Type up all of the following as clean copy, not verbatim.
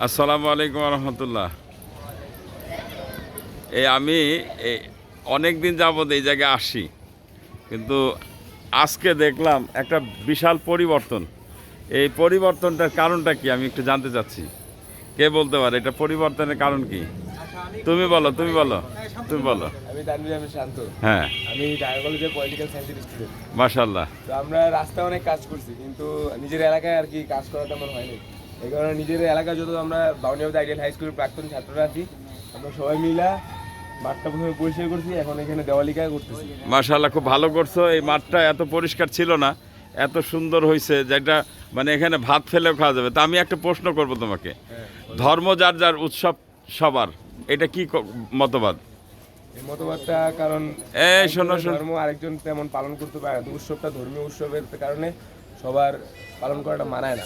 আসসালামু আলাইকুম রহমতুল্লাহ। আমি অনেক দিন যাবত এই জায়গায় আসি, কিন্তু আজকে দেখলাম একটা বিশাল পরিবর্তন। এই পরিবর্তনটার কারণটা কি আমি একটু জানতে চাচ্ছি। কে বলতে পারে এটা পরিবর্তনের কারণ কি? তুমি বলো। তুমি বলো। আমি তানভীর আহমেদ শান্ত। হ্যাঁ, আমি ঢাকা কলেজে পলিটিক্যাল সায়েন্সের স্টুডেন্ট। মাশাআল্লাহ। তো আমরা রাস্তায় অনেক কাজ করছি, কিন্তু নিজের এলাকায় আর কি কাজ করা তেমন হয়নি। এই কারণে নিজের এলাকায় যত আমরা বাউনিয়াবাদ আইডিয়াল হাই স্কুলের প্রাক্তন ছাত্ররা আছি, আমরা সবাই মিলা মাঠটা প্রথমে পরিষ্কার করছি, এখন এখানে দেওয়ালিকা করতেছি। মাশাআল্লাহ, খুব ভালো করছো। এই মাঠটা এত পরিষ্কার ছিল না, এত সুন্দর হয়েছে যেটা মানে এখানে ভাত ফেলেও খাওয়া যাবে। তা আমি একটা প্রশ্ন করব তোমাকে। ধর্ম যার যার, উৎসব সবার, এটা কি মতবাদ? এই মতবাদটা কারণ শোনো ধর্ম আরেকজন তেমন পালন করতে পারে না। উৎসবটা ধর্মীয় উৎসবের কারণে সবার পালন করাটা মানায় না।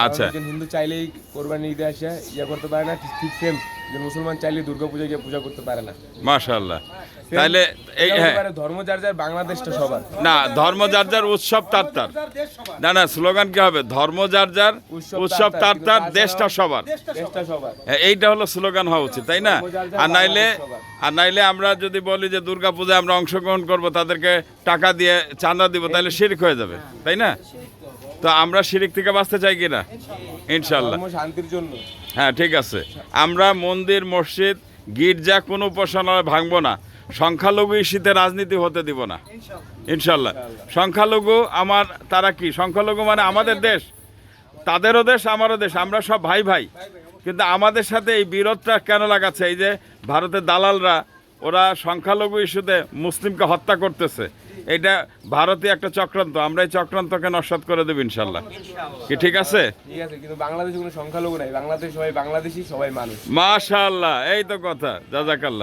আচ্ছা, একজন হিন্দু চাইলেই কোরবানি ঈদে আসে ইয়া করতে পারে না, ঠিক সেম যে মুসলমান চাইলে দুর্গা পূজা গিয়ে পূজা করতে পারে না। মাশাআল্লাহ। তাহলে এই ধর্ম যার যার, বাংলাদেশটা সবার না, ধর্ম যার যার, উৎসব তার তার। না, স্লোগান কি হবে? ধর্ম যার যার, উৎসব তার তার, দেশটা সবার। এইটা হলো স্লোগান হওয়া উচিত, তাই না? আর নাইলে আমরা যদি বলি যে দুর্গা পূজায় আমরা অংশগ্রহণ করব, তাদেরকে টাকা দিয়ে চাঁদা দিব, তাহলে শিরক হয়ে যাবে, তাই না? তো আমরা শিরক থেকে বাঁচতে চাই কিনা? ইনশাল্লাহ, শান্তির জন্য। হ্যাঁ, ঠিক আছে। আমরা মন্দির, মসজিদ, গির্জা কোনো উপাসনালয় ভাঙবো না। সংখ্যালঘু ইস্যুতে রাজনীতি হতে দিব না, ইনশাল্লাহ। সংখ্যালঘু তারা কি? সংখ্যালঘু মানে আমাদের দেশ, তাদেরও দেশ, আমারও দেশ, আমরা সব ভাই ভাই। কিন্তু আমাদের সাথে এই বিরোধটা কেন লাগাচ্ছে? এই যে ভারতের দালালরা, ওরা সংখ্যালঘু ইস্যুতে মুসলিমকে হত্যা করতেছে। এটা ভারতীয় একটা চক্রান্ত। আমরা এই চক্রান্তকে নস্যাৎ করে দেব ইনশাল্লাহ। কি ঠিক আছে? ঠিক আছে, কিন্তু বাংলাদেশে কোনো সংখ্যালঘু নাই। বাংলাদেশ সবাই বাংলাদেশি, সবাই মানুষ। মাশাআল্লাহ, এই তো কথা। জাযাকাল্লাহ।